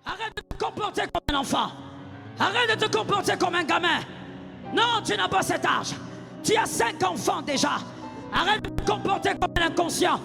Arrête de te comporter comme un enfant. Arrête de te comporter comme un gamin. Non, tu n'as pas cet âge. Tu as 5 enfants déjà. Arrête de te comporter comme un inconscient.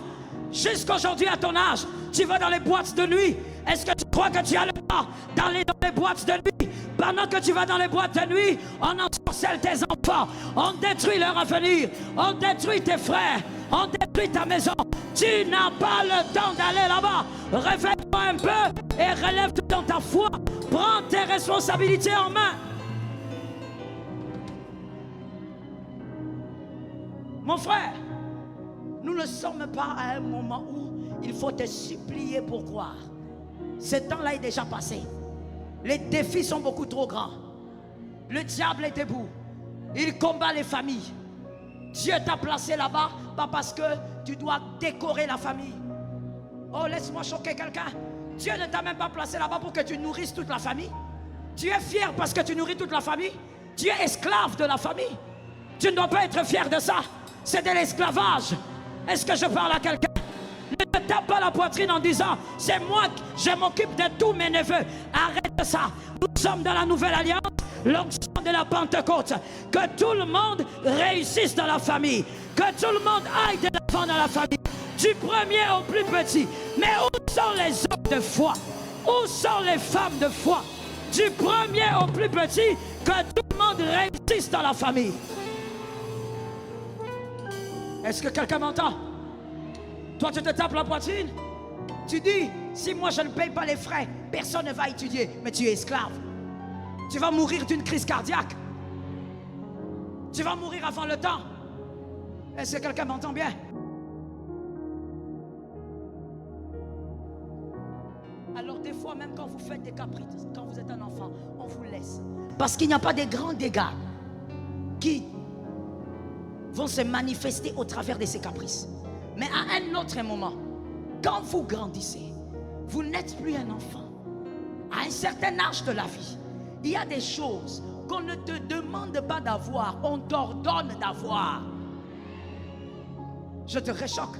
Jusqu'aujourd'hui à ton âge, tu vas dans les boîtes de nuit. Est-ce que tu crois que tu as le temps d'aller dans les boîtes de nuit? Pendant que tu vas dans les boîtes de nuit, on ensorcelle tes enfants, on détruit leur avenir, on détruit tes frères, on détruit ta maison. Tu n'as pas le temps d'aller là-bas. Réveille-toi un peu et relève-toi dans ta foi. Prends tes responsabilités en main. Mon frère, nous ne sommes pas à un moment où il faut te supplier pour croire. Ce temps-là est déjà passé. Les défis sont beaucoup trop grands. Le diable est debout. Il combat les familles. Dieu t'a placé là-bas, pas parce que tu dois décorer la famille. Oh, laisse-moi choquer quelqu'un. Dieu ne t'a même pas placé là-bas pour que tu nourrisses toute la famille. Tu es fier parce que tu nourris toute la famille. Tu es esclave de la famille. Tu ne dois pas être fier de ça. C'est de l'esclavage. Est-ce que je parle à quelqu'un? Ne te tape pas la poitrine en disant c'est moi, je m'occupe de tous mes neveux. Arrête ça. Nous sommes dans la nouvelle alliance, l'onction de la Pentecôte. Que tout le monde réussisse dans la famille. Que tout le monde aille de l'avant dans la famille. Du premier au plus petit. Mais où sont les hommes de foi? Où sont les femmes de foi? Du premier au plus petit, que tout le monde réussisse dans la famille. Est-ce que quelqu'un m'entend? Toi, tu te tapes la poitrine. Tu dis, si moi je ne paye pas les frais, personne ne va étudier. Mais tu es esclave. Tu vas mourir d'une crise cardiaque. Tu vas mourir avant le temps. Est-ce que quelqu'un m'entend bien? Alors des fois, même quand vous faites des caprices, quand vous êtes un enfant, on vous laisse. Parce qu'il n'y a pas de grands dégâts qui vont se manifester au travers de ces caprices. Mais à un autre moment, quand vous grandissez, vous n'êtes plus un enfant. À un certain âge de la vie, il y a des choses qu'on ne te demande pas d'avoir, on t'ordonne d'avoir. Je te réchoque.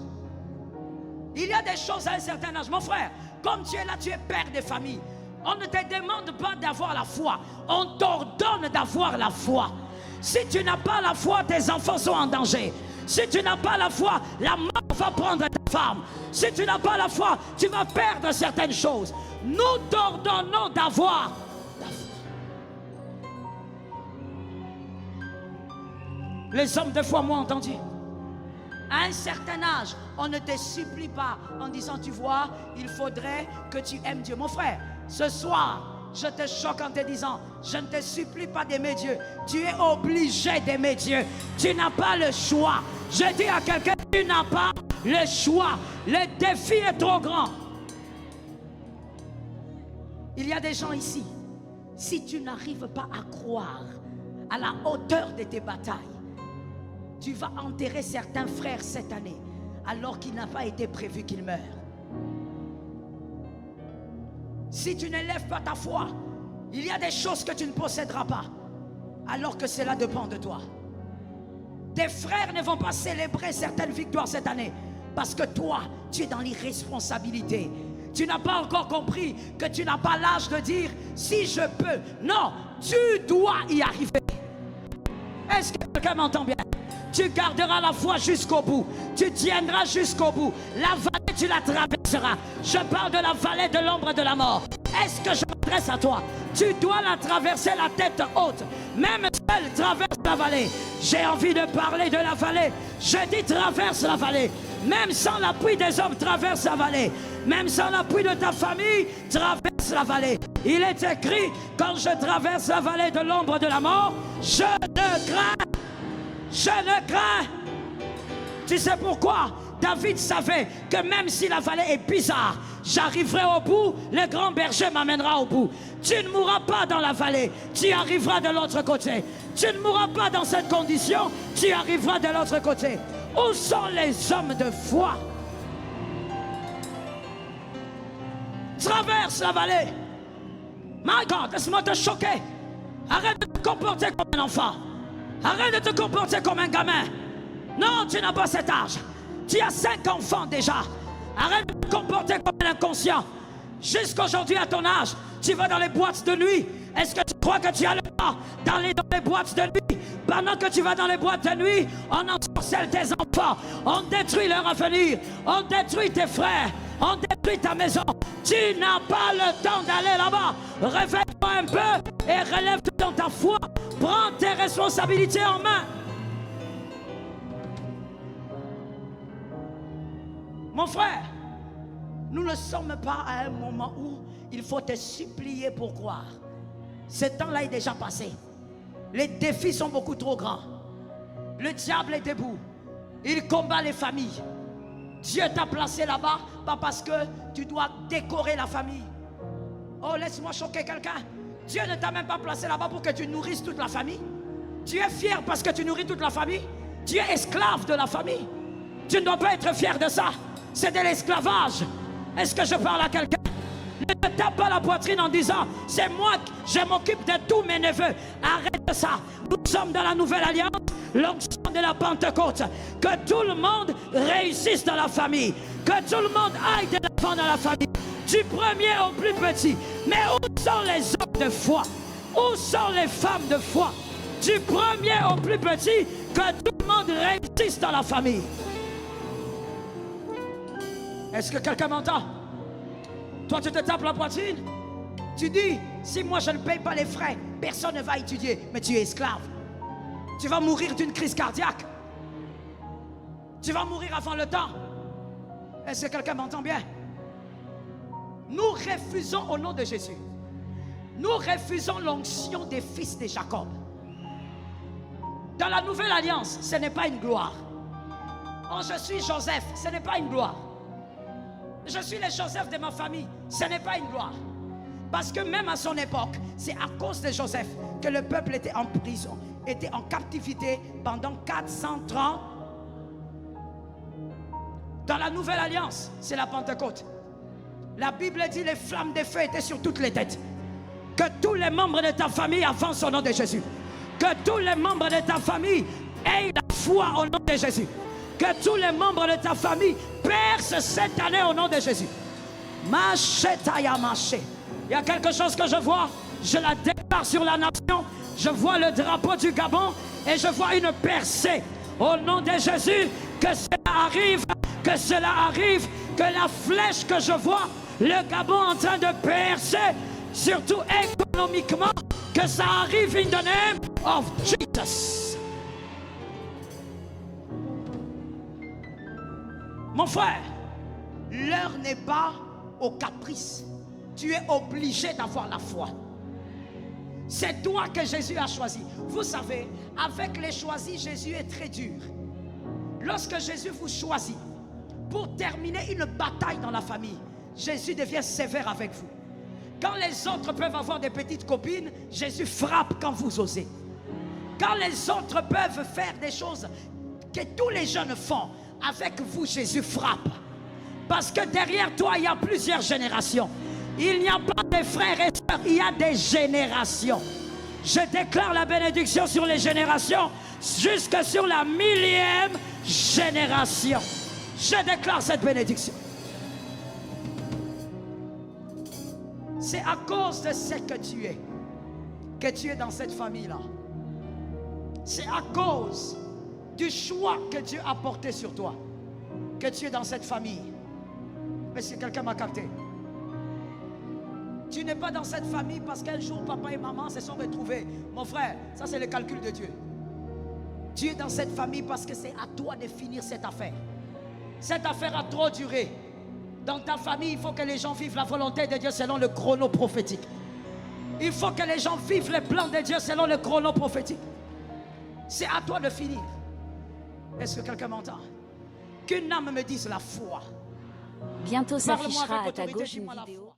Il y a des choses à un certain âge. Mon frère, comme tu es là, tu es père de famille. On ne te demande pas d'avoir la foi, on t'ordonne d'avoir la foi. Si tu n'as pas la foi, tes enfants sont en danger. Si tu n'as pas la foi, la mort va prendre ta femme. Si tu n'as pas la foi, tu vas perdre certaines choses. Nous t'ordonnons d'avoir la foi. Les hommes de foi m'ont entendu. À un certain âge, on ne te supplie pas en disant, tu vois, il faudrait que tu aimes Dieu. Mon frère, ce soir, je te choque en te disant, je ne te supplie pas d'aimer Dieu. Tu es obligé d'aimer Dieu. Tu n'as pas le choix. Je dis à quelqu'un, tu n'as pas le choix. Le défi est trop grand. Il y a des gens ici, si tu n'arrives pas à croire à la hauteur de tes batailles, tu vas enterrer certains frères cette année, alors qu'il n'a pas été prévu qu'ils meurent. Si tu n'élèves pas ta foi, il y a des choses que tu ne posséderas pas, alors que cela dépend de toi. Tes frères ne vont pas célébrer certaines victoires cette année, parce que toi, tu es dans l'irresponsabilité. Tu n'as pas encore compris que tu n'as pas l'âge de dire, si je peux. Non, tu dois y arriver. Est-ce que quelqu'un m'entend bien? Tu garderas la foi jusqu'au bout. Tu tiendras jusqu'au bout. La vallée, tu la traverseras. Je parle de la vallée de l'ombre de la mort. Est-ce que je m'adresse à toi? Tu dois la traverser la tête haute. Même seul traverse la vallée. J'ai envie de parler de la vallée. Je dis traverse la vallée. Même sans l'appui des hommes, traverse la vallée. Même sans l'appui de ta famille, traverse la vallée. Il est écrit, quand je traverse la vallée de l'ombre de la mort, je ne crains. Je ne crains. Tu sais pourquoi? David savait que même si la vallée est bizarre, j'arriverai au bout, le grand berger m'amènera au bout. Tu ne mourras pas dans la vallée, tu arriveras de l'autre côté. Tu ne mourras pas dans cette condition, tu arriveras de l'autre côté. Où sont les hommes de foi? Traverse la vallée. My God, laisse-moi te choquer. Arrête de te comporter comme un enfant. Arrête de te comporter comme un gamin. Non, tu n'as pas cet âge. Tu as 5 enfants déjà. Arrête de te comporter comme un inconscient. Jusqu'aujourd'hui, à ton âge, tu vas dans les boîtes de nuit. Est-ce que tu crois que tu as le droit d'aller dans les boîtes de nuit? Pendant que tu vas dans les boîtes de nuit, on ensorcelle tes enfants, on détruit leur avenir, on détruit tes frères, on détruit ta maison. Tu n'as pas le temps d'aller là-bas. Réveille-toi un peu et relève-toi dans ta foi. Prends tes responsabilités en main. Mon frère, nous ne sommes pas à un moment où il faut te supplier pour croire. Ce temps-là est déjà passé. Les défis sont beaucoup trop grands. Le diable est debout. Il combat les familles. Dieu t'a placé là-bas, pas parce que tu dois décorer la famille. Oh, laisse-moi choquer quelqu'un. Dieu ne t'a même pas placé là-bas pour que tu nourrisses toute la famille. Tu es fier parce que tu nourris toute la famille. Tu es esclave de la famille. Tu ne dois pas être fier de ça. C'est de l'esclavage. Est-ce que je parle à quelqu'un? Ne te tape pas la poitrine en disant c'est moi, je m'occupe de tous mes neveux. Arrête ça. Nous sommes dans la nouvelle alliance, l'onction de la Pentecôte. Que tout le monde réussisse dans la famille. Que tout le monde aille de l'avant dans la famille. Du premier au plus petit. Mais où sont les hommes de foi? Où sont les femmes de foi? Du premier au plus petit, que tout le monde réussisse dans la famille. Est-ce que quelqu'un m'entend? Toi, tu te tapes la poitrine. Tu dis, si moi je ne paye pas les frais, personne ne va étudier. Mais tu es esclave. Tu vas mourir d'une crise cardiaque. Tu vas mourir avant le temps. Est-ce que quelqu'un m'entend bien? Nous refusons au nom de Jésus. Nous refusons l'onction des fils de Jacob. Dans la nouvelle alliance, ce n'est pas une gloire. Oh, je suis Joseph, ce n'est pas une gloire. Je suis le Joseph de ma famille, ce n'est pas une gloire. Parce que même à son époque, c'est à cause de Joseph que le peuple était en prison, était en captivité pendant 430. Dans la nouvelle alliance, c'est la Pentecôte. La Bible dit les flammes de feu étaient sur toutes les têtes. Que tous les membres de ta famille avancent au nom de Jésus. Que tous les membres de ta famille aient la foi au nom de Jésus. Que tous les membres de ta famille percent cette année au nom de Jésus. Il y a quelque chose que je vois. Je la déclare sur la nation. Je vois le drapeau du Gabon et je vois une percée au nom de Jésus. Que cela arrive, que cela arrive, que la flèche que je vois, le Gabon en train de percer, surtout économiquement, que ça arrive in the name of Jesus. Mon frère, l'heure n'est pas au caprice. Tu es obligé d'avoir la foi. C'est toi que Jésus a choisi. Vous savez, avec les choisis, Jésus est très dur. Lorsque Jésus vous choisit pour terminer une bataille dans la famille, Jésus devient sévère avec vous. Quand les autres peuvent avoir des petites copines, Jésus frappe quand vous osez. Quand les autres peuvent faire des choses que tous les jeunes font, avec vous, Jésus frappe. Parce que derrière toi, il y a plusieurs générations. Il n'y a pas de frères et sœurs, il y a des générations. Je déclare la bénédiction sur les générations, jusque sur la 1000e génération. Je déclare cette bénédiction. C'est à cause de ce que tu es dans cette famille-là. C'est à cause du choix que Dieu a porté sur toi que tu es dans cette famille. Est-ce que quelqu'un m'a capté? Tu n'es pas dans cette famille parce qu'un jour papa et maman se sont retrouvés. Mon frère, ça c'est le calcul de Dieu. Tu es dans cette famille parce que c'est à toi de finir cette affaire. Cette affaire a trop duré. Dans ta famille, il faut que les gens vivent la volonté de Dieu selon le chrono prophétique. Il faut que les gens vivent les plans de Dieu selon le chrono prophétique. C'est à toi de finir. Est-ce que quelqu'un m'entend? Qu'une âme me dise la foi. Bientôt s'affichera à ta gauche une vidéo.